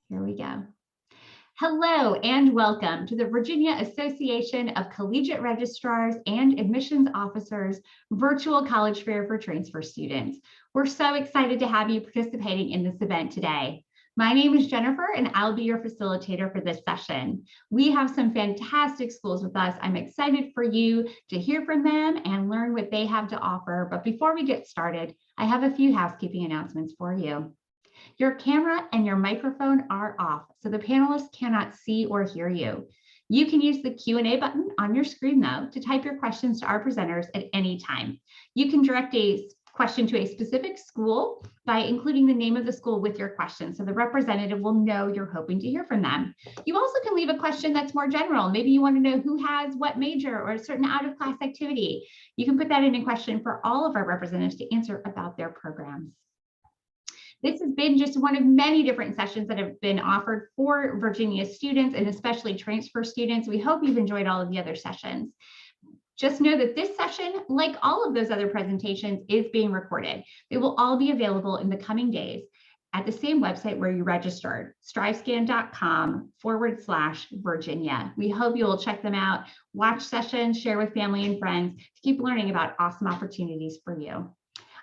Here we go. Hello and welcome to the Virginia Association of Collegiate Registrars and Admissions Officers Virtual College Fair for Transfer Students. We're so excited to have you participating in this event today. My name is Jennifer and I'll be your facilitator for this session. We have some fantastic schools with us. I'm excited for you to hear from them and learn what they have to offer. But before we get started, I have a few housekeeping announcements for you. Your camera and your microphone are off, so the panelists cannot see or hear you. You can use the Q&A button on your screen, though, to type your questions to our presenters at any time. You can direct a question to a specific school by including the name of the school with your question, so the representative will know you're hoping to hear from them. You also can leave a question that's more general. Maybe you want to know who has what major or a certain out-of-class activity. You can put that in a question for all of our representatives to answer about their programs. This has been just one of many different sessions that have been offered for Virginia students and especially transfer students. We hope you've enjoyed all of the other sessions. Just know that this session, like all of those other presentations, is being recorded. They will all be available in the coming days at the same website where you registered, strivescan.com/Virginia. We hope you will check them out, watch sessions, share with family and friends to keep learning about awesome opportunities for you.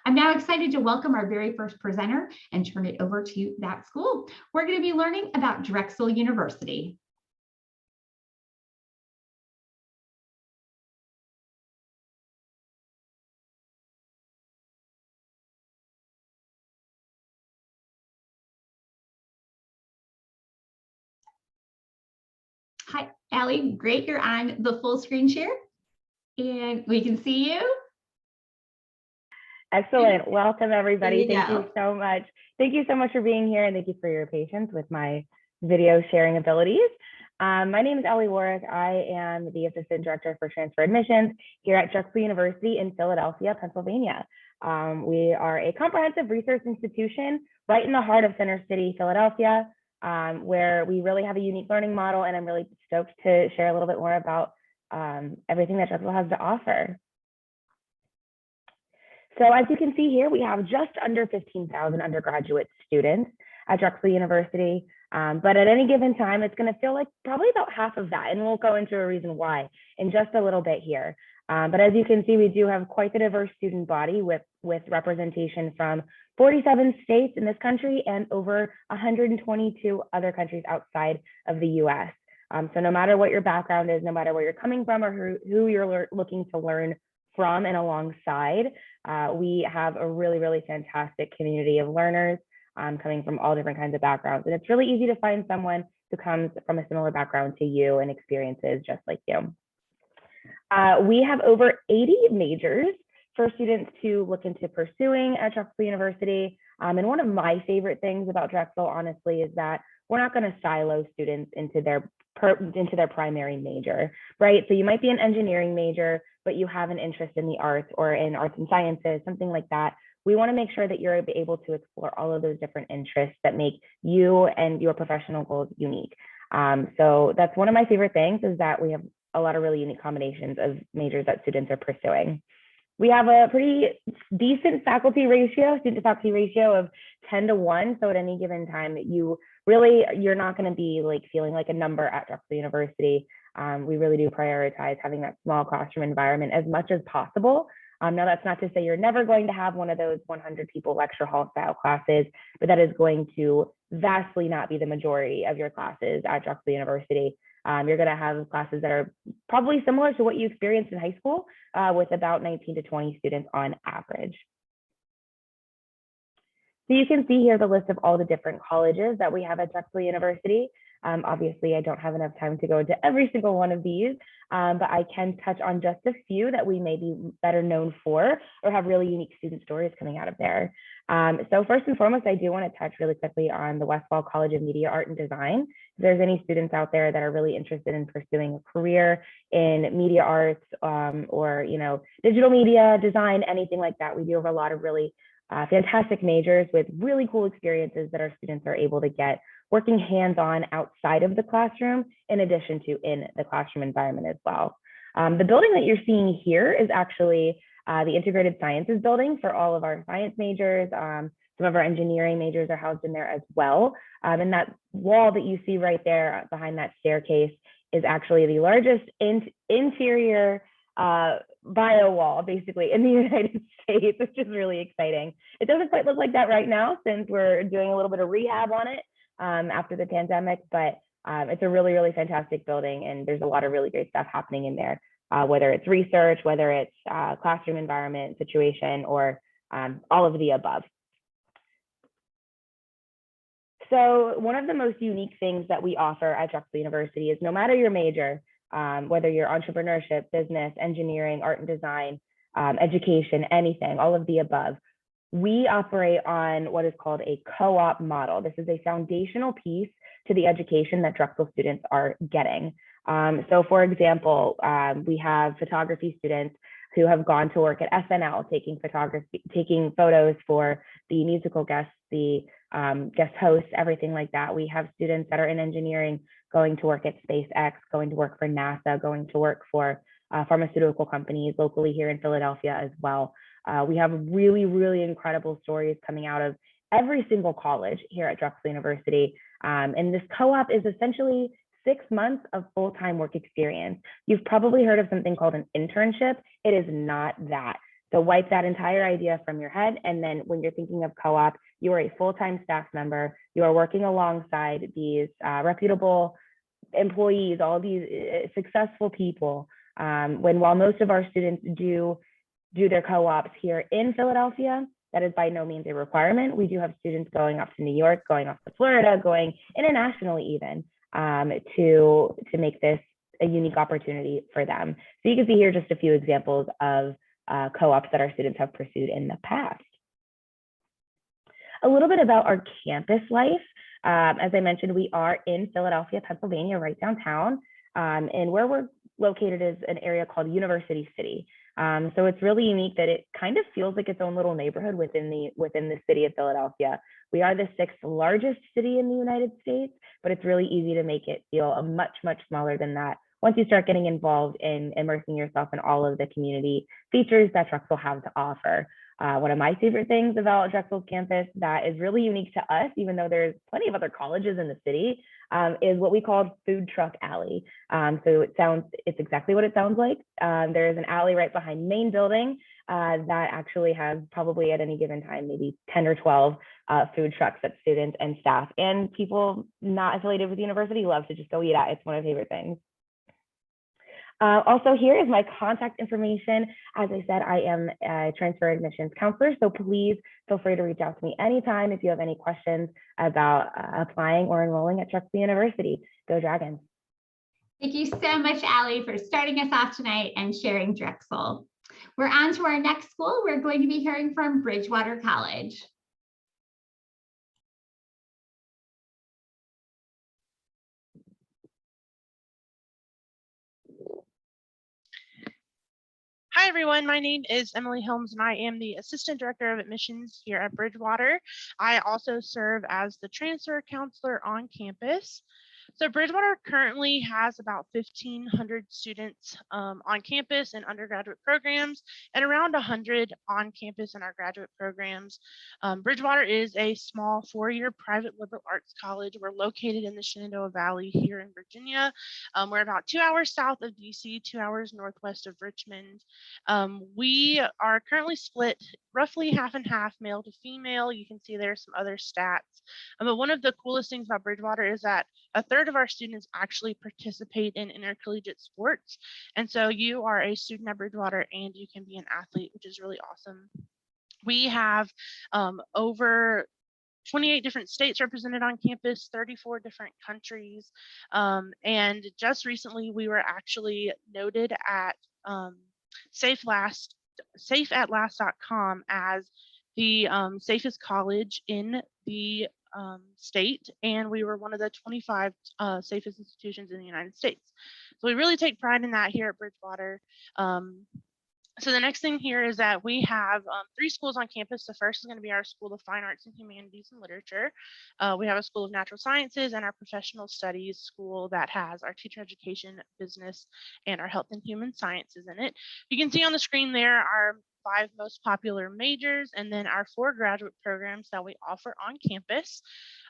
I'm now excited to welcome our very first presenter and turn it over to that school. We're going to be learning about Drexel University. Hi, Allie. Great, you're on the full screen share and we can see you. Excellent. Welcome, everybody. Thank you so much. Thank you so much for being here, and thank you for your patience with my video sharing abilities. My name is Ellie Warwick. I am the Assistant Director for Transfer Admissions here at Drexel University in Philadelphia, Pennsylvania. We are a comprehensive research institution right in the heart of Center City, Philadelphia, where we really have a unique learning model, and I'm really stoked to share a little bit more about everything that Drexel has to offer. So as you can see here, we have just under 15,000 undergraduate students at Drexel University. But at any given time, it's going to feel like probably about half of that. And we'll go into a reason why in just a little bit here. But as you can see, we do have quite the diverse student body with representation from 47 states in this country and over 122 other countries outside of the US. So no matter what your background is, no matter where you're coming from or who you're looking to learn from and alongside, we have a really, really fantastic community of learners coming from all different kinds of backgrounds. And it's really easy to find someone who comes from a similar background to you and experiences just like you. We have over 80 majors for students to look into pursuing at Drexel University. And one of my favorite things about Drexel, honestly, is that we're not going to silo students into their primary major, right? So you might be an engineering major, but you have an interest in the arts or in arts and sciences, something like that. We want to make sure that you're able to explore all of those different interests that make you and your professional goals unique. So that's one of my favorite things, is that we have a lot of really unique combinations of majors that students are pursuing. We have a pretty decent student to faculty ratio of 10-1. So at any given time, you're not going to be like feeling like a number at Drexel University. We really do prioritize having that small classroom environment as much as possible. Now, that's not to say you're never going to have one of those 100 people lecture hall style classes, but that is going to vastly not be the majority of your classes at Drexel University. You're going to have classes that are probably similar to what you experienced in high school, with about 19 to 20 students on average. So you can see here the list of all the different colleges that we have at Drexel University. Obviously, I don't have enough time to go into every single one of these, but I can touch on just a few that we may be better known for or have really unique student stories coming out of there. So first and foremost, I do want to touch really quickly on the Westfall College of Media, Art and Design. If there's any students out there that are really interested in pursuing a career in media arts or digital media design, anything like that, we do have a lot of really fantastic majors with really cool experiences that our students are able to get working hands-on outside of the classroom, in addition to in the classroom environment as well. The building that you're seeing here is actually the Integrated Sciences building for all of our science majors. So Some of our engineering majors are housed in there as well. And that wall that you see right there behind that staircase is actually the largest interior bio wall, basically, in the United States, which is really exciting. It doesn't quite look like that right now since we're doing a little bit of rehab on it after the pandemic, but it's a really, really fantastic building, and there's a lot of really great stuff happening in there, whether it's research, whether it's classroom environment, situation, or all of the above. So one of the most unique things that we offer at Drexel University is no matter your major, whether you're entrepreneurship, business, engineering, art and design, education, anything, all of the above, we operate on what is called a co-op model. This is a foundational piece to the education that Drexel students are getting. So for example, we have photography students who have gone to work at SNL, taking photos for the musical guests, the guest hosts, everything like that. We have students that are in engineering going to work at SpaceX, going to work for NASA, going to work for pharmaceutical companies locally here in Philadelphia as well. We have really, really incredible stories coming out of every single college here at Drexel University. And this co-op is essentially 6 months of full-time work experience. You've probably heard of something called an internship. It is not that. So wipe that entire idea from your head. And then when you're thinking of co-op, you are a full-time staff member. You are working alongside these reputable employees, all these successful people. While most of our students do their co-ops here in Philadelphia, that is by no means a requirement. We do have students going off to New York, going off to Florida, going internationally even, to make this a unique opportunity for them. So you can see here just a few examples of co-ops that our students have pursued in the past. A little bit about our campus life. As I mentioned, we are in Philadelphia, Pennsylvania, right downtown. And where we're located is an area called University City. So it's really unique that it kind of feels like its own little neighborhood within the city of Philadelphia. We are the 6th largest city in the United States, but it's really easy to make it feel a much, much smaller than that once you start getting involved in immersing yourself in all of the community features that Drexel have to offer. One of my favorite things about Drexel's campus that is really unique to us, even though there's plenty of other colleges in the city, is what we call Food Truck Alley. So it's exactly what it sounds like. There is an alley right behind main building that actually has probably at any given time, maybe 10 or 12 food trucks that students and staff and people not affiliated with the university love to just go eat at. It's one of my favorite things. Also, here is my contact information. As I said, I am a transfer admissions counselor, so please feel free to reach out to me anytime if you have any questions about applying or enrolling at Drexel University. Go Dragons. Thank you so much, Allie, for starting us off tonight and sharing Drexel. We're on to our next school. We're going to be hearing from Bridgewater College. Hi, everyone. My name is Emily Helms, and I am the Assistant Director of Admissions here at Bridgewater. I also serve as the transfer counselor on campus. So Bridgewater currently has about 1,500 students on campus in undergraduate programs and around 100 on campus in our graduate programs. Bridgewater is a small 4-year private liberal arts college. We're located in the Shenandoah Valley here in Virginia. We're about 2 hours south of DC, 2 hours northwest of Richmond. We are currently split roughly half and half, male to female. You can see there's some other stats. But one of the coolest things about Bridgewater is that a third of our students actually participate in intercollegiate sports. And so you are a student at Bridgewater and you can be an athlete, which is really awesome. We have over 28 different states represented on campus, 34 different countries. And just recently, we were actually noted at safeatlast.com as the safest college in the state, and we were one of the 25 safest institutions in the United States. So we really take pride in that here at Bridgewater. So the next thing here is that we have 3 schools on campus. The first is going to be our School of Fine Arts and Humanities and Literature. We have a School of Natural Sciences and our Professional Studies school that has our teacher education, business, and our health and human sciences in it. You can see on the screen there our 5 most popular majors and then our 4 graduate programs that we offer on campus.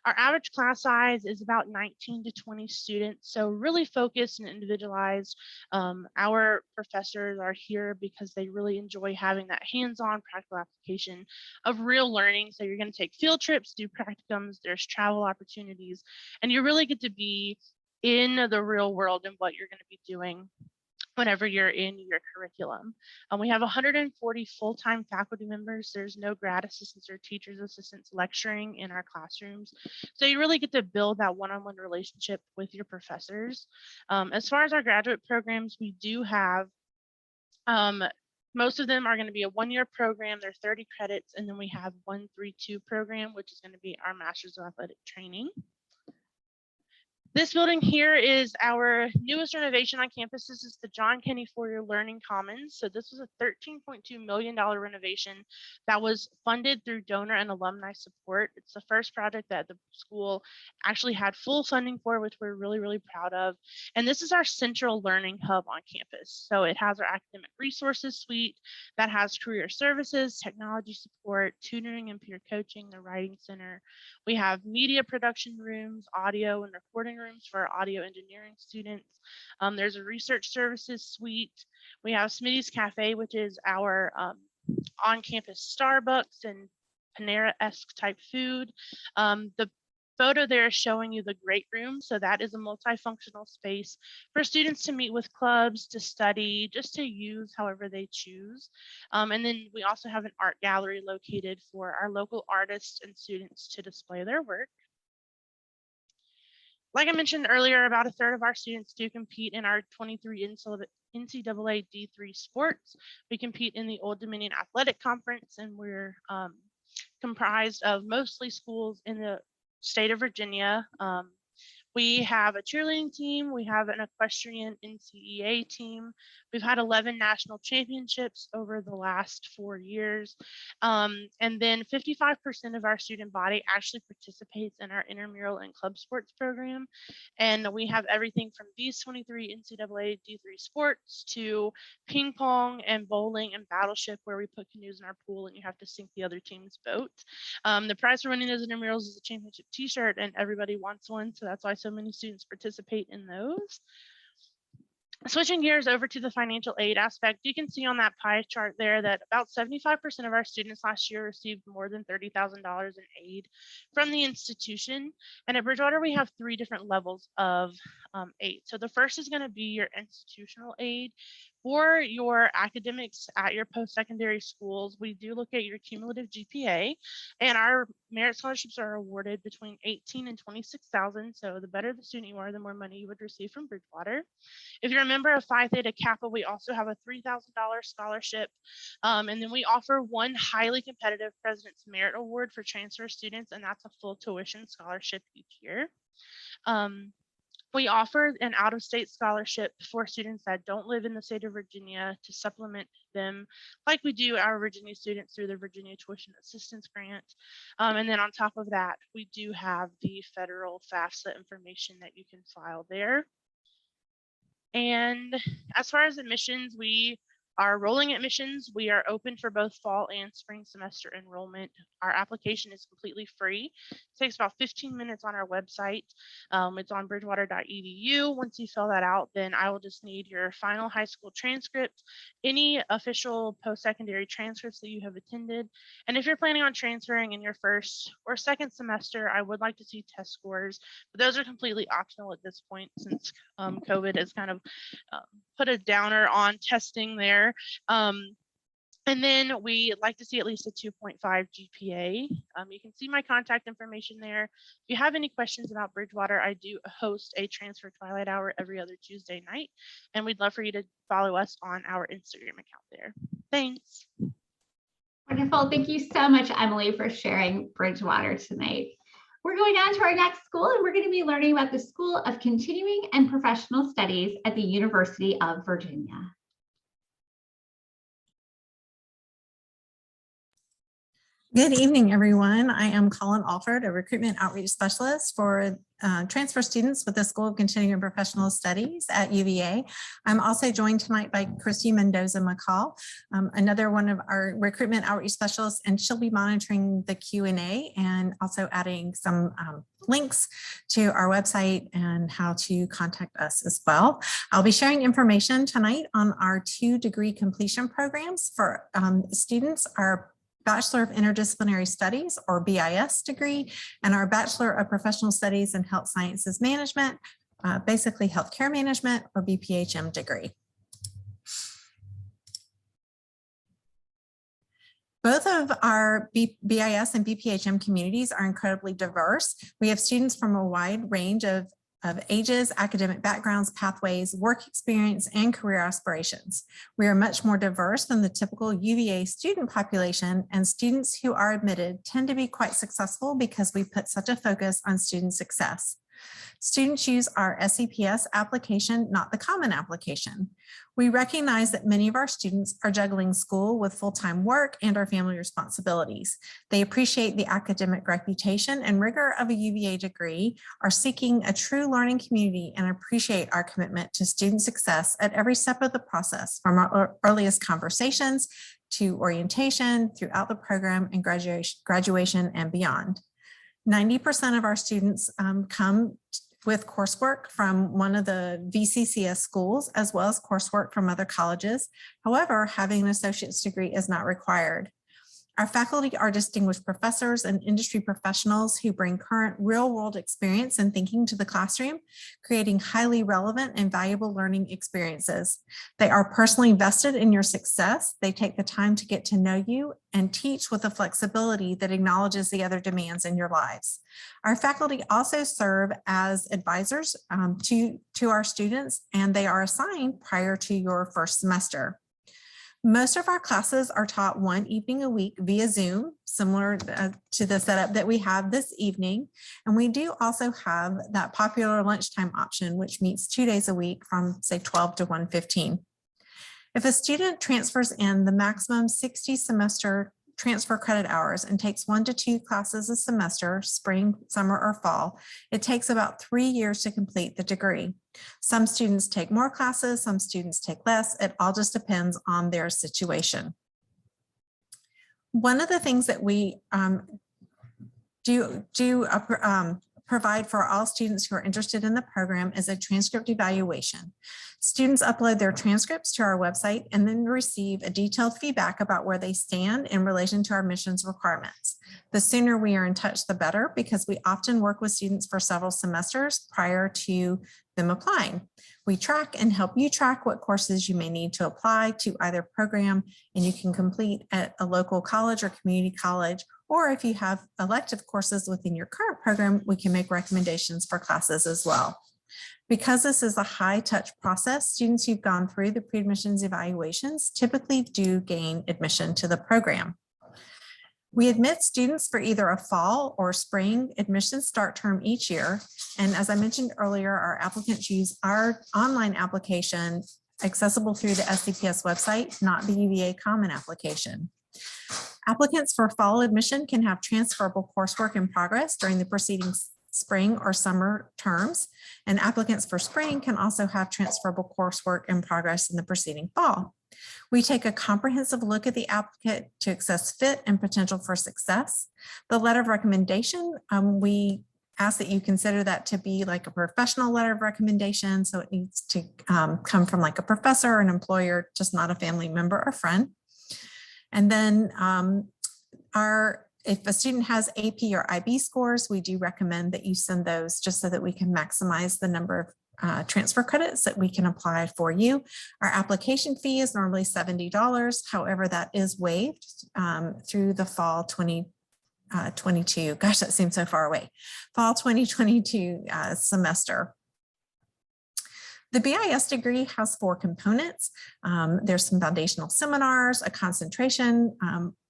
Our average class size is about 19 to 20 students, so really focused and individualized. Our professors are here because they really enjoy having that hands-on practical application of real learning. So you're going to take field trips, do practicums, there's travel opportunities, and you really get to be in the real world and what you're going to be doing whenever you're in your curriculum. We have 140 full-time faculty members. There's no grad assistants or teachers assistants lecturing in our classrooms. So you really get to build that one-on-one relationship with your professors. As far as our graduate programs, we do have, most of them are going to be a 1-year program. They're 30 credits. And then we have 1-3-2 program, which is going to be our Master's of Athletic Training. This building here is our newest renovation on campus. This is the John Kenney 4-year Learning Commons. So this was a $13.2 million renovation that was funded through donor and alumni support. It's the first project that the school actually had full funding for, which we're really, really proud of. And this is our central learning hub on campus. So it has our academic resources suite that has career services, technology support, tutoring and peer coaching, the writing center. We have media production rooms, audio and recording rooms for our audio engineering students. There's a research services suite. We have Smitty's Cafe, which is our on-campus Starbucks and Panera-esque type food. The photo there is showing you the great room. So that is a multifunctional space for students to meet with clubs, to study, just to use however they choose. And then we also have an art gallery located for our local artists and students to display their work. Like I mentioned earlier, about 1/3 of our students do compete in our 23 NCAA D3 sports. We compete in the Old Dominion Athletic Conference, and we're comprised of mostly schools in the state of Virginia. We have a cheerleading team. We have an equestrian NCEA team. We've had 11 national championships over the last 4 years. And then 55% of our student body actually participates in our intramural and club sports program. And we have everything from these 23 NCAA D3 sports to ping pong and bowling and battleship, where we put canoes in our pool and you have to sink the other team's boat. The prize for winning those intramurals is a championship t-shirt, and everybody wants one. So that's why so many students participate in those. Switching gears over to the financial aid aspect, you can see on that pie chart there that about 75% of our students last year received more than $30,000 in aid from the institution. And at Bridgewater, we have 3 different levels of aid. So the first is going to be your institutional aid. For your academics at your post-secondary schools, we do look at your cumulative GPA, and our merit scholarships are awarded between $18,000 and $26,000. So the better the student you are, the more money you would receive from Bridgewater. If you're a member of Phi Theta Kappa, we also have a $3,000 scholarship. And then we offer one highly competitive President's Merit Award for transfer students, and that's a full tuition scholarship each year. We offer an out-of-state scholarship for students that don't live in the state of Virginia to supplement them, like we do our Virginia students through the Virginia Tuition Assistance Grant. And then on top of that, we do have the federal FAFSA information that you can file there. And as far as admissions, we are rolling admissions. We are open for both fall and spring semester enrollment. Our application is completely free. It takes about 15 minutes on our website. It's on bridgewater.edu. Once you fill that out, then I will just need your final high school transcript, any official post-secondary transcripts that you have attended. And if you're planning on transferring in your first or second semester, I would like to see test scores, but those are completely optional at this point since COVID has kind of put a downer on testing there. And then we like to see at least a 2.5 GPA. You can see my contact information there. If you have any questions about Bridgewater, I do host a transfer twilight hour every other Tuesday night, and we'd love for you to follow us on our Instagram account there. Thanks. Wonderful. Thank you so much, Emily, for sharing Bridgewater tonight. We're going on to our next school, and we're going to be learning about the School of Continuing and Professional Studies at the University of Virginia. Good evening, everyone. I am Colin Alford, a recruitment outreach specialist for transfer students with the School of Continuing and Professional Studies at UVA. I'm also joined tonight by Christy Mendoza-McCall, another one of our recruitment outreach specialists, and she'll be monitoring the Q&A and also adding some links to our website and how to contact us as well. I'll be sharing information tonight on our 2 degree completion programs for students, our Bachelor of Interdisciplinary Studies, or BIS degree, and our Bachelor of Professional Studies in Health Sciences Management, basically healthcare management, or BPHM degree. Both of our BIS and BPHM communities are incredibly diverse. We have students from a wide range of ages, academic backgrounds, pathways, work experience, and career aspirations. We are much more diverse than the typical UVA student population, and students who are admitted tend to be quite successful because we put such a focus on student success. Students use our SEPS application, not the common application. We recognize that many of our students are juggling school with full-time work and our family responsibilities. They appreciate the academic reputation and rigor of a UVA degree, are seeking a true learning community, and appreciate our commitment to student success at every step of the process, from our earliest conversations to orientation, throughout the program, and graduation and beyond. 90% of our students come with coursework from one of the VCCS schools, as well as coursework from other colleges. However, having an associate's degree is not required. Our faculty are distinguished professors and industry professionals who bring current real-world experience and thinking to the classroom, creating highly relevant and valuable learning experiences. They are personally vested in your success. They take the time to get to know you and teach with a flexibility that acknowledges the other demands in your lives. Our faculty also serve as advisors to our students, and they are assigned prior to your first semester. Most of our classes are taught one evening a week via Zoom, similar to the setup that we have this evening. And we do also have that popular lunchtime option, which meets 2 days a week from, say, 12 to 1:15. If a student transfers in the maximum 60 semester transfer credit hours and takes 1 to 2 classes a semester, spring, summer, or fall, it takes about 3 years to complete the degree. Some students take more classes, some students take less. It all just depends on their situation. One of the things that we provide for all students who are interested in the program is a transcript evaluation. Students upload their transcripts to our website and then receive a detailed feedback about where they stand in relation to our admissions requirements. The sooner we are in touch, the better, because we often work with students for several semesters prior to them applying. We track and help you track what courses you may need to apply to either program, and you can complete at a local college or community college, or if you have elective courses within your current program, we can make recommendations for classes as well. Because this is a high touch process, students who've gone through the pre-admissions evaluations typically do gain admission to the program. We admit students for either a fall or spring admissions start term each year. And as I mentioned earlier, our applicants use our online application accessible through the SCPS website, not the UVA Common application. Applicants for fall admission can have transferable coursework in progress during the preceding spring or summer terms, and applicants for spring can also have transferable coursework in progress in the preceding fall. We take a comprehensive look at the applicant to assess fit and potential for success. The letter of recommendation, we ask that you consider that to be like a professional letter of recommendation, so it needs to come from like a professor or an employer, just not a family member or friend. And then if a student has AP or IB scores, we do recommend that you send those just so that we can maximize the number of transfer credits that we can apply for you. Our application fee is normally $70. However, that is waived through the fall 2022. Gosh, that seems so far away. Fall 2022 semester. The BIS degree has 4 components. There's some foundational seminars, a concentration,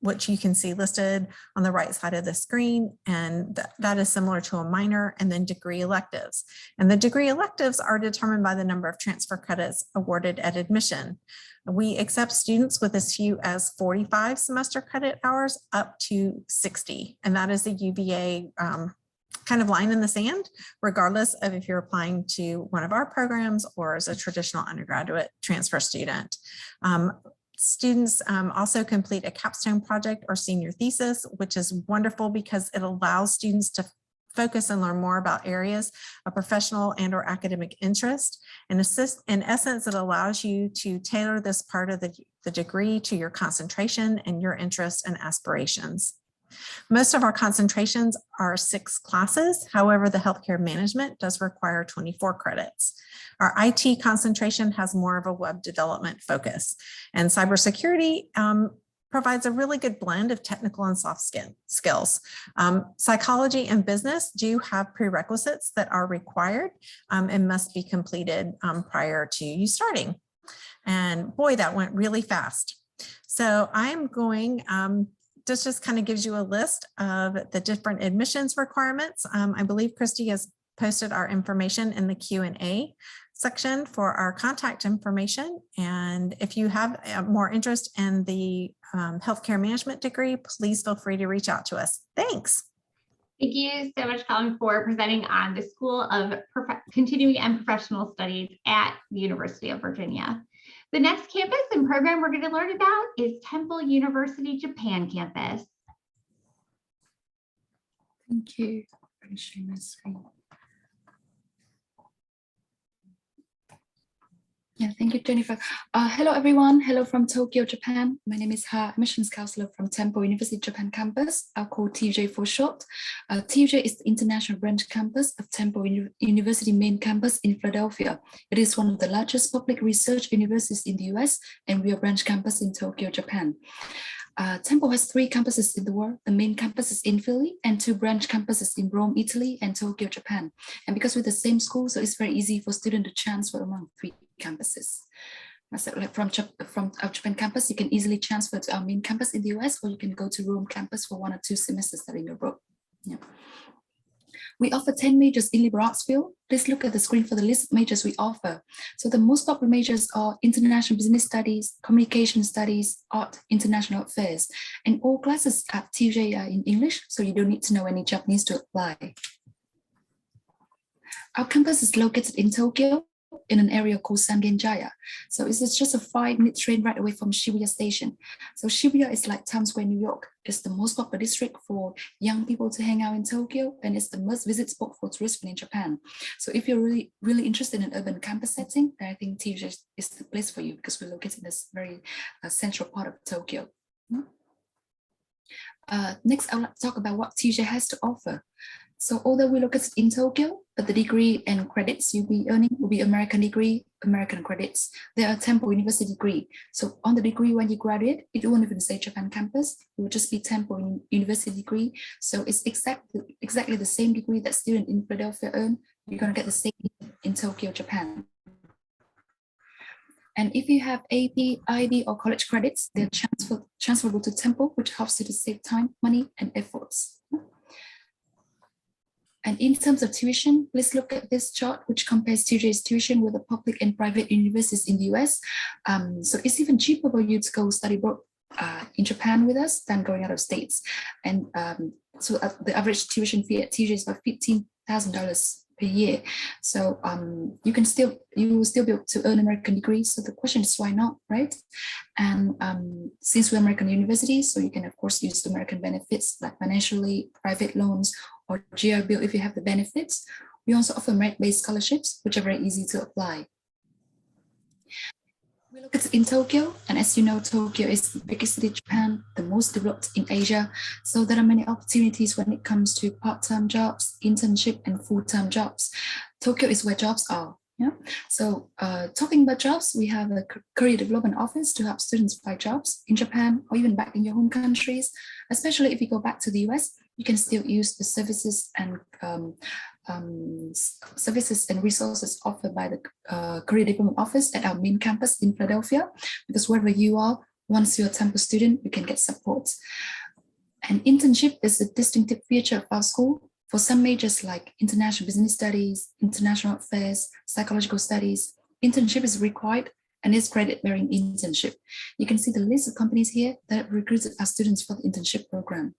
which you can see listed on the right side of the screen, and that is similar to a minor, and then degree electives. And the degree electives are determined by the number of transfer credits awarded at admission. We accept students with as few as 45 semester credit hours up to 60, and that is a UVA kind of line in the sand, regardless of if you're applying to one of our programs or as a traditional undergraduate transfer student. Students also complete a capstone project or senior thesis, which is wonderful because it allows students to focus and learn more about areas of professional and or academic interest. And in essence, it allows you to tailor this part of the degree to your concentration and your interests and aspirations. Most of our concentrations are 6 classes. However, the healthcare management does require 24 credits. Our IT concentration has more of a web development focus, and cybersecurity provides a really good blend of technical and soft skills. Psychology and business do have prerequisites that are required and must be completed prior to you starting. And boy, that went really fast. So I'm going, this just kind of gives you a list of the different admissions requirements. I believe Christy has posted our information in the Q&A section for our contact information. And if you have more interest in the healthcare management degree, please feel free to reach out to us. Thanks. Thank you so much, Colin, for presenting on the School of Continuing and Professional Studies at the University of Virginia. The next campus and program we're going to learn about is Temple University Japan campus. Thank you. I'm going to share my screen. Yeah, thank you, Jennifer. Hello, everyone. Hello from Tokyo, Japan. My name is Ha, admissions counselor from Temple University Japan campus. I'll call TJ for short. TJ is the international branch campus of Temple University main campus in Philadelphia. It is one of the largest public research universities in the US, and we are branch campus in Tokyo, Japan. Temple has 3 campuses in the world. The main campus is in Philly and 2 branch campuses in Rome, Italy and Tokyo, Japan. And because we're the same school, so it's very easy for students to transfer among 3 campuses. So like from our Japan campus, you can easily transfer to our main campus in the US, or you can go to Rome campus for 1 or 2 semesters studying abroad. Yeah. We offer 10 majors in liberal arts field. Please look at the screen for the list of majors we offer. So the most popular majors are international business studies, communication studies, art, international affairs, and all classes at TJ are in English, so you don't need to know any Japanese to apply. Our campus is located in Tokyo, in an area called Sangenjaya. So it's just a 5-minute train ride away from Shibuya station. So Shibuya is like Times Square, New York. It's the most popular district for young people to hang out in Tokyo, and it's the most visit spot for tourists in Japan. So if you're really interested in urban campus setting, then I think TJ is the place for you, because we're located in this very central part of Tokyo. Next, I would like to talk about what TJ has to offer. So although we located in Tokyo, but the degree and credits you'll be earning will be American degree, American credits. They are Temple University degree. So on the degree when you graduate, it won't even say Japan campus, it will just be Temple University degree. So it's exactly the same degree that students in Philadelphia earn. You're gonna get the same in Tokyo, Japan. And if you have AP, IB, or college credits, they're transferable to Temple, which helps you to save time, money, and efforts. And in terms of tuition, please look at this chart, which compares TJ's tuition with the public and private universities in the US. So it's even cheaper for you to go study abroad in Japan with us than going out of states. And so the average tuition fee at TJ is about $15,000 per year. So you will still be able to earn American degrees. So the question is, why not, right? And since we're American university, so you can of course use American benefits like financially, private loans, or GR bill if you have the benefits. We also offer merit-based scholarships, which are very easy to apply. We look at in Tokyo, and as you know, Tokyo is the biggest city in Japan, the most developed in Asia. So there are many opportunities when it comes to part-time jobs, internship, and full-time jobs. Tokyo is where jobs are. Yeah. So talking about jobs, we have a career development office to help students find jobs in Japan or even back in your home countries. Especially if you go back to the US, you can still use the services and services and resources offered by the Career Development Office at our main campus in Philadelphia, because wherever you are, once you're a Temple student, you can get support. And internship is a distinctive feature of our school. For some majors like international business studies, international affairs, psychological studies, internship is required and is credit-bearing internship. You can see the list of companies here that have recruited our students for the internship program.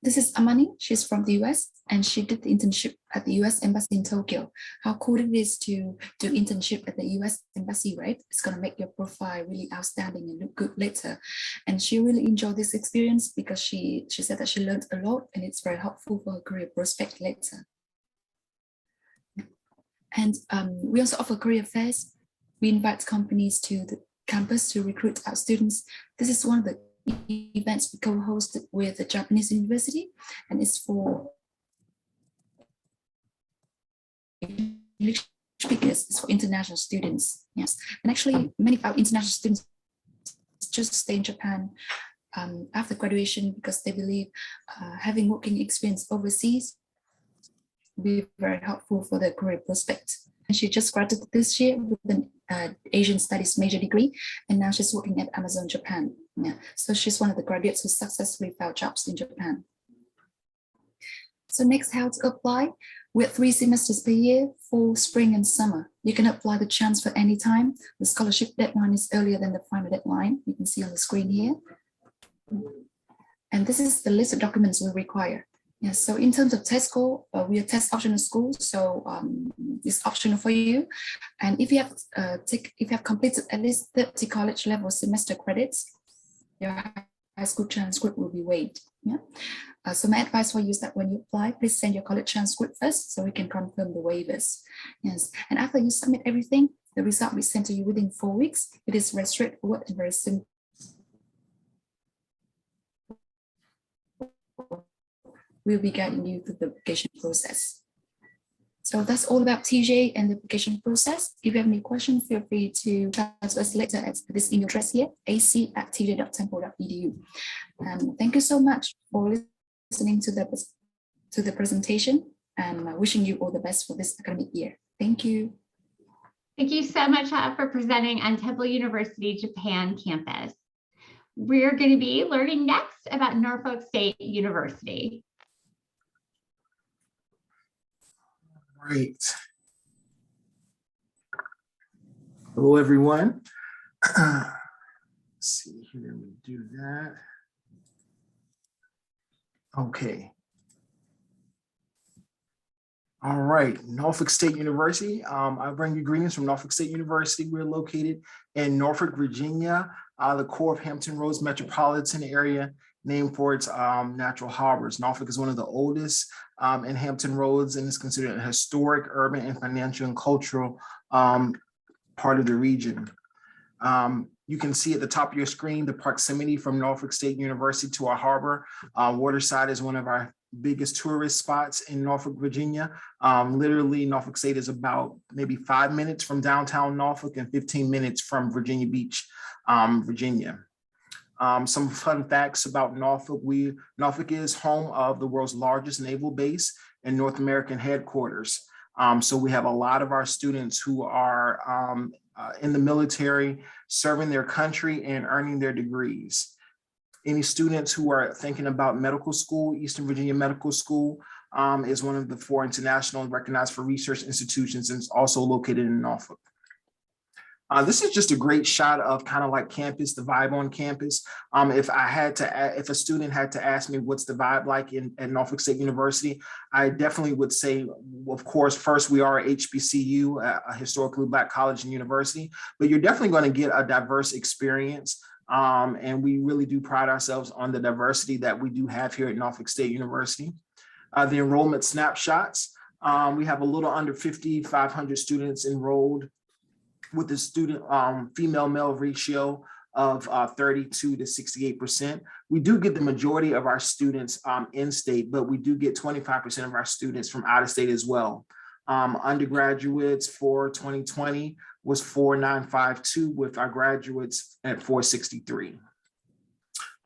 This is Amani. She's from the US and she did the internship at the US Embassy in Tokyo. How cool it is to do internship at the US Embassy, right? It's going to make your profile really outstanding and look good later. And she really enjoyed this experience because she said that she learned a lot and it's very helpful for her career prospect later. And we also offer career fairs. We invite companies to the campus to recruit our students. This is one of the events we co-hosted with the Japanese university, and it's for English speakers, it's for international students. Yes, and actually many of our international students just stay in Japan after graduation because they believe having working experience overseas will be very helpful for their career prospect. And she just graduated this year with an Asian Studies major degree, and now she's working at Amazon Japan. Yeah, so she's one of the graduates who successfully found jobs in Japan. So next, how to apply? We have 3 semesters per year, fall, spring, and summer. You can apply the transfer anytime. The scholarship deadline is earlier than the final deadline. You can see on the screen here. And this is the list of documents we require. Yeah, so in terms of test score, we are test optional school, so it's optional for you. And if you have completed at least 30 college level semester credits, your high school transcript will be waived. Yeah. So my advice for you is that when you apply, please send your college transcript first so we can confirm the waivers. Yes, and after you submit everything, the result will be sent to you within 4 weeks. It is very straightforward and very simple. We'll be guiding you through the application process. So that's all about TJ and the application process. If you have any questions, feel free to chat to us later at this email address here, ac@tj.temple.edu. And thank you so much for listening to the presentation, and wishing you all the best for this academic year. Thank you. Thank you so much for presenting on Temple University Japan campus. We're going to be learning next about Norfolk State University. Great. Hello, everyone. Let's see here, we do that. Okay. All right, Norfolk State University. I bring you greetings from Norfolk State University. We're located in Norfolk, Virginia, the core of Hampton Roads metropolitan area, named for its natural harbors. Norfolk is one of the oldest in Hampton Roads and is considered a historic, urban, and financial and cultural part of the region. You can see at the top of your screen the proximity from Norfolk State University to our harbor. Waterside is one of our biggest tourist spots in Norfolk, Virginia. Literally, Norfolk State is about maybe 5 minutes from downtown Norfolk and 15 minutes from Virginia Beach, Virginia. Some fun facts about Norfolk. Norfolk is home of the world's largest naval base and North American headquarters. So we have a lot of our students who are in the military, serving their country and earning their degrees. Any students who are thinking about medical school, Eastern Virginia Medical School is one of the 4 international and recognized for research institutions and is also located in Norfolk. This is just a great shot of kind of like campus, the vibe on campus. If a student had to ask me what's the vibe like at Norfolk State University, I definitely would say, of course, first we are a HBCU, a historically Black college and university, but you're definitely going to get a diverse experience. And we really do pride ourselves on the diversity that we do have here at Norfolk State University. The enrollment snapshots, we have a little under 5,500 students enrolled, with the student female-male ratio of 32 to 68%. We do get the majority of our students in-state, but we do get 25% of our students from out of state as well. Undergraduates for 2020 was 4,952, with our graduates at 463.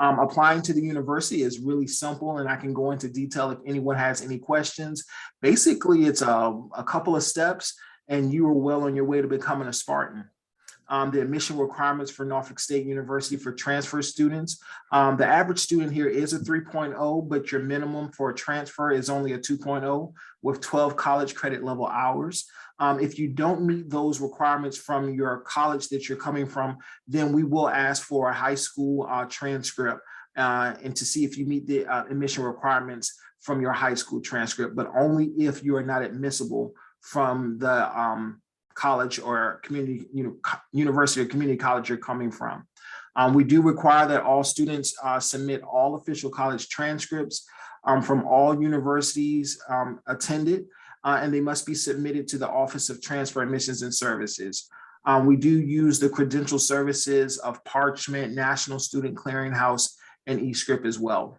Applying to the university is really simple, and I can go into detail if anyone has any questions. Basically, it's a couple of steps, and you are well on your way to becoming a Spartan. The admission requirements for Norfolk State University for transfer students. The average student here is a 3.0, but your minimum for a transfer is only a 2.0 with 12 college credit level hours. If you don't meet those requirements from your college that you're coming from, then we will ask for a high school transcript and to see if you meet the admission requirements from your high school transcript, but only if you are not admissible from the college or community, university or community college you're coming from. We do require that all students submit all official college transcripts from all universities attended, and they must be submitted to the Office of Transfer Admissions and Services. We do use the credential services of Parchment, National Student Clearinghouse, and eScript as well.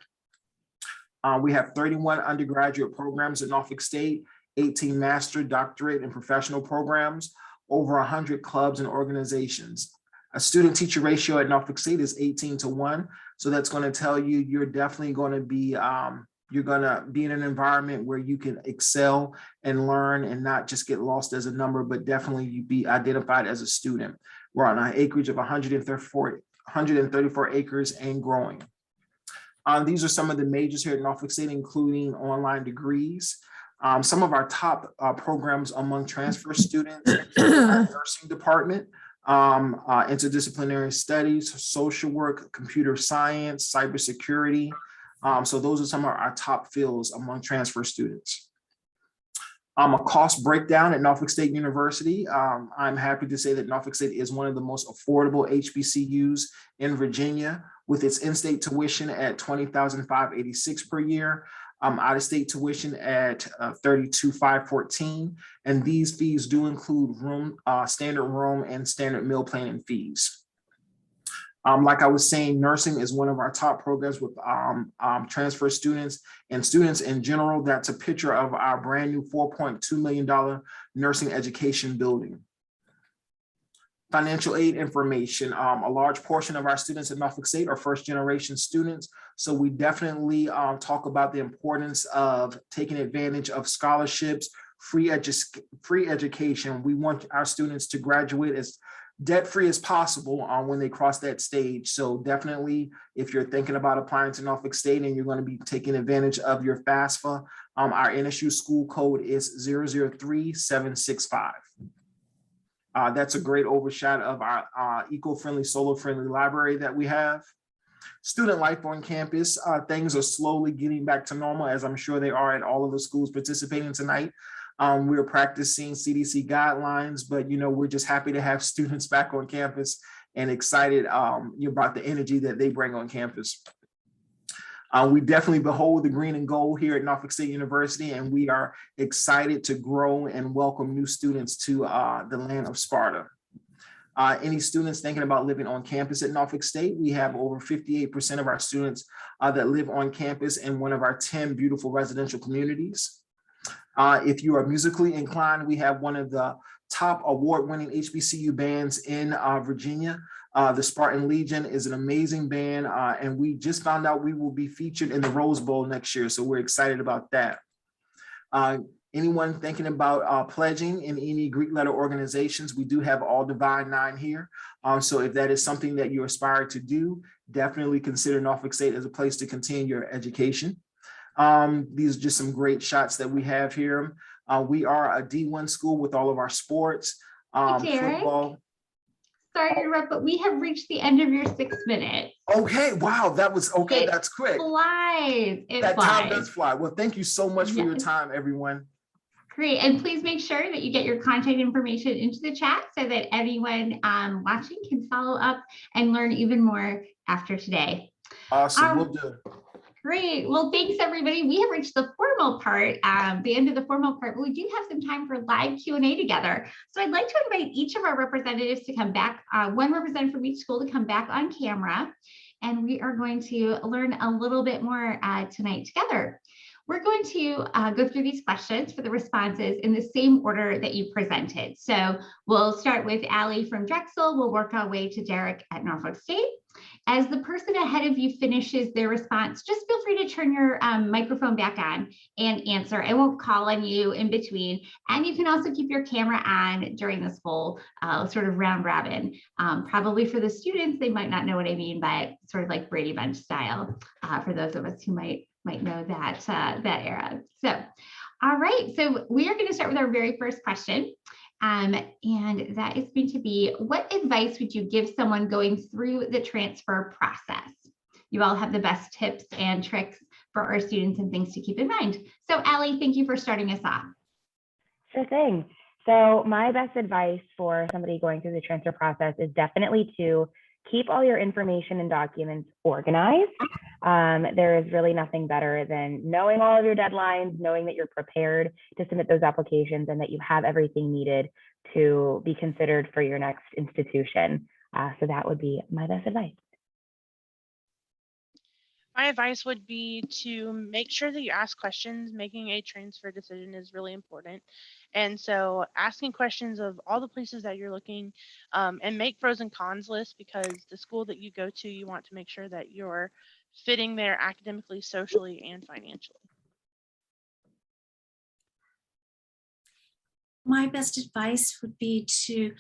We have 31 undergraduate programs at Norfolk State, 18 master, doctorate, and professional programs, over 100 clubs and organizations. A student-teacher ratio at Norfolk State is 18:1. So that's going to tell you you're definitely going to be in an environment where you can excel and learn and not just get lost as a number, but definitely you be identified as a student. We're on an acreage of 134 acres and growing. These are some of the majors here at Norfolk State, including online degrees. Some of our top programs among transfer students, our nursing department, interdisciplinary studies, social work, computer science, cybersecurity. So those are some of our top fields among transfer students. A cost breakdown at Norfolk State University. I'm happy to say that Norfolk State is one of the most affordable HBCUs in Virginia, with its in-state tuition at $20,586 per year. Out-of-state tuition at $32,514, and these fees do include room, standard room, and standard meal planning fees. Like I was saying, nursing is one of our top programs with transfer students and students in general. That's a picture of our brand new $4.2 million nursing education building. Financial aid information. A large portion of our students at Norfolk State are first-generation students. So we definitely talk about the importance of taking advantage of scholarships, free education. We want our students to graduate as debt-free as possible when they cross that stage. So definitely, if you're thinking about applying to Norfolk State and you're going to be taking advantage of your FAFSA, our NSU school code is 003765. That's a great overshot of our eco-friendly, solar-friendly library that we have. Student life on campus, things are slowly getting back to normal, as I'm sure they are at all of the schools participating tonight. We're practicing CDC guidelines, but we're just happy to have students back on campus and excited about the energy that they bring on campus. We definitely behold the green and gold here at Norfolk State University, and we are excited to grow and welcome new students to the land of Sparta. Any students thinking about living on campus at Norfolk State, we have over 58% of our students that live on campus in one of our 10 beautiful residential communities. If you are musically inclined, we have one of the top award-winning HBCU bands in Virginia. The Spartan Legion is an amazing band, and we just found out we will be featured in the Rose Bowl next year, so we're excited about that. Anyone thinking about pledging in any Greek letter organizations, we do have All Divine 9 here. So if that is something that you aspire to do, definitely consider Norfolk State as a place to continue your education. These are just some great shots that we have here. We are a D1 school with all of our sports, football. Sorry to interrupt, but we have reached the end of your 6 minutes. Okay, wow, that was okay. That's quick. Flies. That time does fly. Well, thank you so much for your time, everyone. Great, and please make sure that you get your contact information into the chat so that anyone watching can follow up and learn even more after today. Awesome, we'll do. Great. Well, thanks, everybody. We have reached the formal part, the end of the formal part, but we do have some time for live Q&A together. So I'd like to invite each of our representatives to come back, one representative from each school to come back on camera, and we are going to learn a little bit more tonight together. we're going to go through these questions for the responses in the same order that you presented. So we'll start with Allie from Drexel. We'll work our way to Derek at Norfolk State. As the person ahead of you finishes their response, just feel free to turn your microphone back on and answer. I won't call on you in between. And you can also keep your camera on during this whole sort of round robin. Probably for the students, they might not know what I mean by sort of like Brady Bunch style, for those of us who might know that, that era. So, all right, so we are going to start with our very first question. And that is going to be, what advice would you give someone going through the transfer process? You all have the best tips and tricks for our students and things to keep in mind. So Allie, thank you for starting us off. Sure thing. So my best advice for somebody going through the transfer process is definitely to keep all your information and documents organized. There is really nothing better than knowing all of your deadlines, knowing that you're prepared to submit those applications and that you have everything needed to be considered for your next institution. So that would be my best advice. My advice would be to make sure that you ask questions. Making a transfer decision is really important. And so asking questions of all the places that you're looking, and make pros and cons lists, because the school that you go to, you want to make sure that you're fitting there academically, socially, and financially. My best advice would be to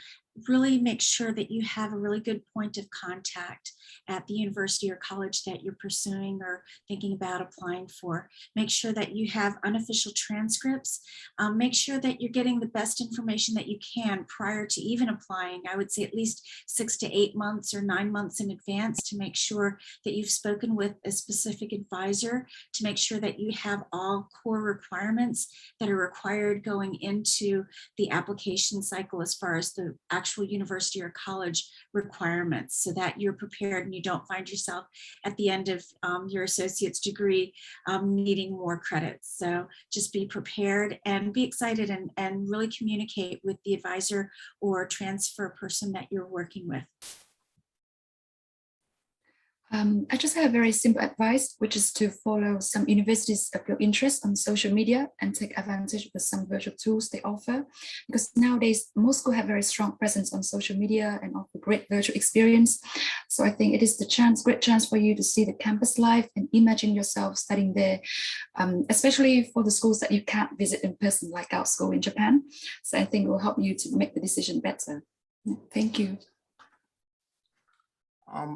really make sure that you have a really good point of contact at the university or college that you're pursuing or thinking about applying for. Make sure that you have unofficial transcripts. Make sure that you're getting the best information that you can prior to even applying. I would say at least 6 to 8 months or 9 months in advance to make sure that you've spoken with a specific advisor, to make sure that you have all core requirements that are required going into the application cycle as far as the actual university or college requirements, so that you're prepared and you don't find yourself at the end of your associate's degree needing more credits. So just be prepared and be excited and really communicate with the advisor or transfer person that you're working with. I just have a very simple advice, which is to follow some universities of your interest on social media and take advantage of some virtual tools they offer. Because nowadays, most schools have very strong presence on social media and offer great virtual experience. So I think it is the great chance for you to see the campus life and imagine yourself studying there, especially for the schools that you can't visit in person, like our school in Japan. So I think it will help you to make the decision better. Thank you.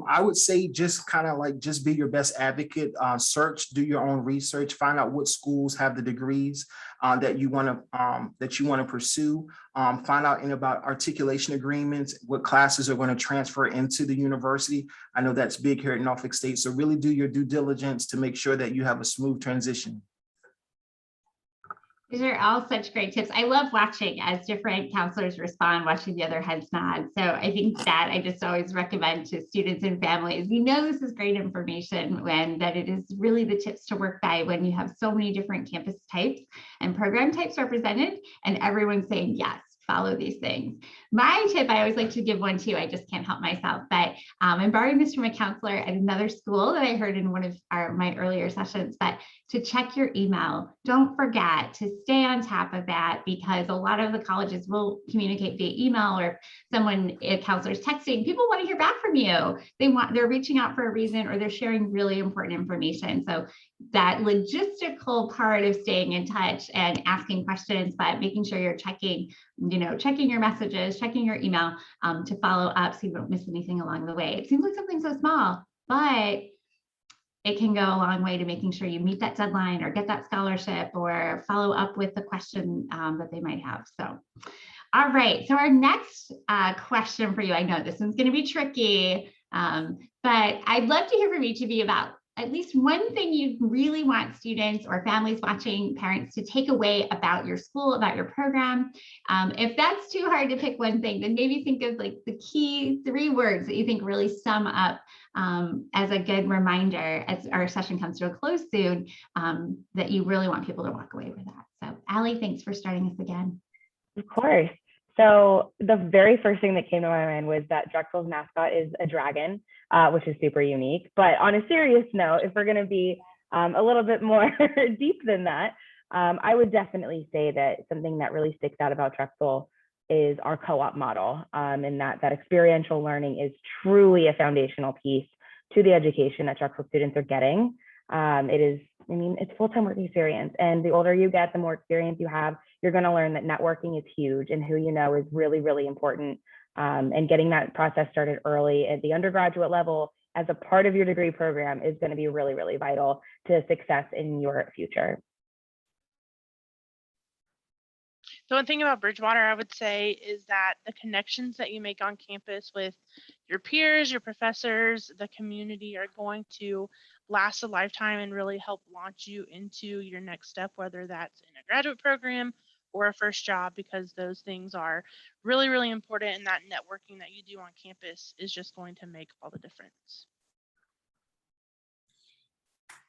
I would say just kind of like just be your best advocate. Search, do your own research, find out what schools have the degrees that you want to pursue. Find out about articulation agreements, what classes are going to transfer into the university. I know that's big here at Norfolk State, so really do your due diligence to make sure that you have a smooth transition. These are all such great tips. I love watching as different counselors respond, watching the other heads nod. So I think that I just always recommend to students and families, you know, this is great information, when that it is really the tips to work by when you have so many different campus types and program types represented and everyone's saying, yes, follow these things. My tip, I always like to give one too, I just can't help myself, but I'm borrowing this from a counselor at another school that I heard in one of my earlier sessions, but to check your email. Don't forget to stay on top of that, because a lot of the colleges will communicate via email, or if counselor's texting, people want to hear back from you. They're reaching out for a reason, or they're sharing really important information. So that logistical part of staying in touch and asking questions, but making sure you're checking your messages, checking your email to follow up so you don't miss anything along the way. It seems like something so small, but it can go a long way to making sure you meet that deadline or get that scholarship or follow up with the question that they might have. So, all right. So our next question for you, I know this one's going to be tricky, but I'd love to hear from each of you about at least one thing you really want students or families watching, parents, to take away about your school, about your program. If that's too hard to pick one thing, then maybe think of like the key 3 words that you think really sum up as a good reminder as our session comes to a close soon, that you really want people to walk away with that. So Allie, thanks for starting us again. Of course. So the very first thing that came to my mind was that Drexel's mascot is a dragon, which is super unique. But on a serious note, if we're going to be a little bit more deep than that, I would definitely say that something that really sticks out about Drexel is our co-op model, and that experiential learning is truly a foundational piece to the education that Drexel students are getting. It is, I mean, it's full-time work experience, and the older you get, the more experience you have, you're going to learn that networking is huge and who you know is really, really important. And getting that process started early at the undergraduate level as a part of your degree program is going to be really, really vital to success in your future. The one thing about Bridgewater, I would say, is that the connections that you make on campus with your peers, your professors, the community are going to last a lifetime and really help launch you into your next step, whether that's in a graduate program or a first job, because those things are really, really important. And that networking that you do on campus is just going to make all the difference.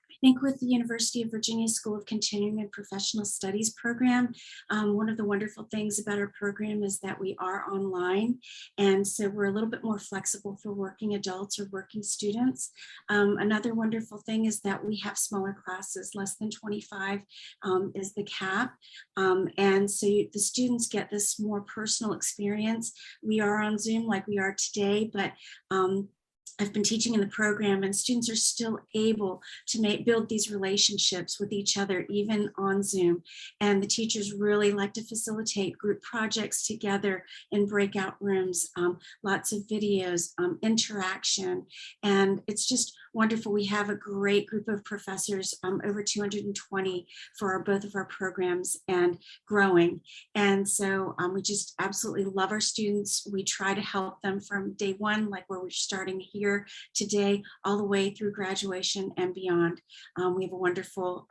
I think with the University of Virginia School of Continuing and Professional Studies program, one of the wonderful things about our program is that we are online. And so we're a little bit more flexible for working adults or working students. Another wonderful thing is that we have smaller classes, less than 25 is the cap. And so the students get this more personal experience. We are on Zoom like we are today, but I've been teaching in the program, and students are still able to build these relationships with each other, even on Zoom. And the teachers really like to facilitate group projects together in breakout rooms, lots of videos, interaction. And it's just wonderful. We have a great group of professors, over 220 for both of our programs, and growing. And so we just absolutely love our students. We try to help them from day one, like where we're starting here today, all the way through graduation and beyond. We have a wonderful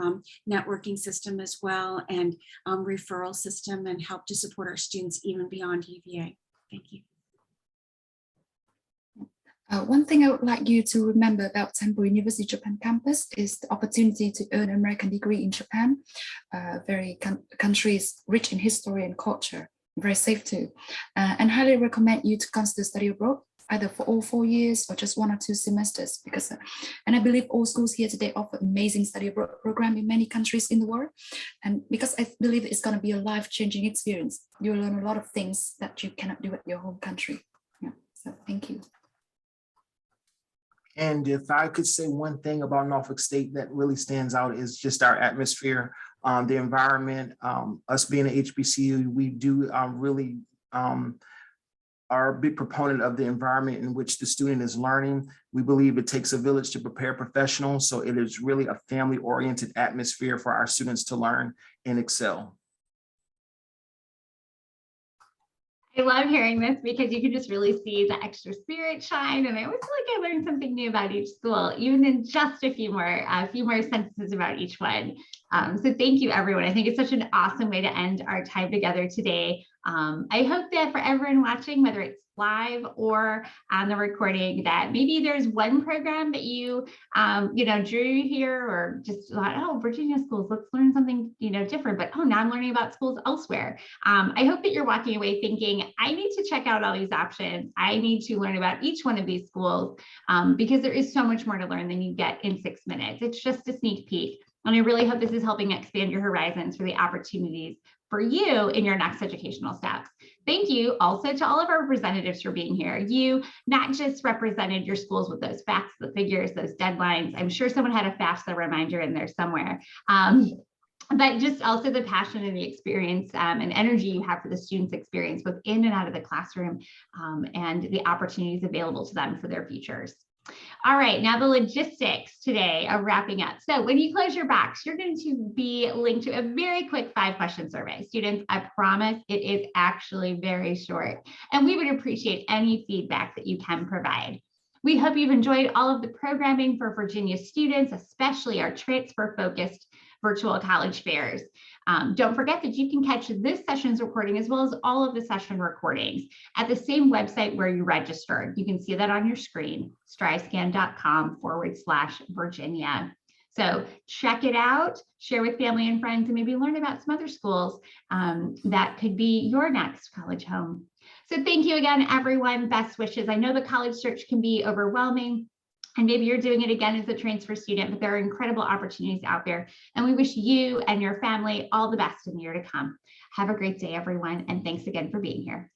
networking system as well, and referral system, and help to support our students even beyond UVA. Thank you. One thing I would like you to remember about Temple University Japan campus is the opportunity to earn an American degree in Japan. Country is rich in history and culture, very safe too, and highly recommend you to consider study abroad, either for all 4 years or just 1 or 2 semesters, because, and I believe all schools here today offer amazing study abroad program in many countries in the world. And because I believe it's going to be a life-changing experience, you'll learn a lot of things that you cannot do at your home country. Yeah, so thank you. And if I could say one thing about Norfolk State that really stands out is just our atmosphere, the environment. Us being an HBCU, we do really are a big proponent of the environment in which the student is learning. We believe it takes a village to prepare professionals, so it is really a family-oriented atmosphere for our students to learn and excel. I love hearing this because you can just really see the extra spirit shine. And I always feel like I learned something new about each school, even in just a few more sentences about each one. So thank you, everyone. I think it's such an awesome way to end our time together today. I hope that for everyone watching, whether it's live or on the recording, that maybe there's one program that you drew here, or just thought, oh, Virginia schools, let's learn something different, but oh, now I'm learning about schools elsewhere. I hope that you're walking away thinking, I need to check out all these options. I need to learn about each one of these schools, because there is so much more to learn than you get in 6 minutes. It's just a sneak peek. And I really hope this is helping expand your horizons for the opportunities for you in your next educational steps. Thank you also to all of our representatives for being here. You not just represented your schools with those facts, the figures, those deadlines. I'm sure someone had a FAFSA reminder in there somewhere. But just also the passion and the experience and energy you have for the students' experience both in and out of the classroom, and the opportunities available to them for their futures. All right, now the logistics today of wrapping up. So when you close your box, you're going to be linked to a very quick 5-question survey. Students, I promise it is actually very short, and we would appreciate any feedback that you can provide. We hope you've enjoyed all of the programming for Virginia students, especially our transfer-focused virtual college fairs. Don't forget that you can catch this session's recording as well as all of the session recordings at the same website where you registered. You can see that on your screen, stryscan.com/Virginia. So check it out, share with family and friends, and maybe learn about some other schools that could be your next college home. So thank you again, everyone. Best wishes. I know the college search can be overwhelming. And maybe you're doing it again as a transfer student, but there are incredible opportunities out there. And we wish you and your family all the best in the year to come. Have a great day, everyone. And thanks again for being here.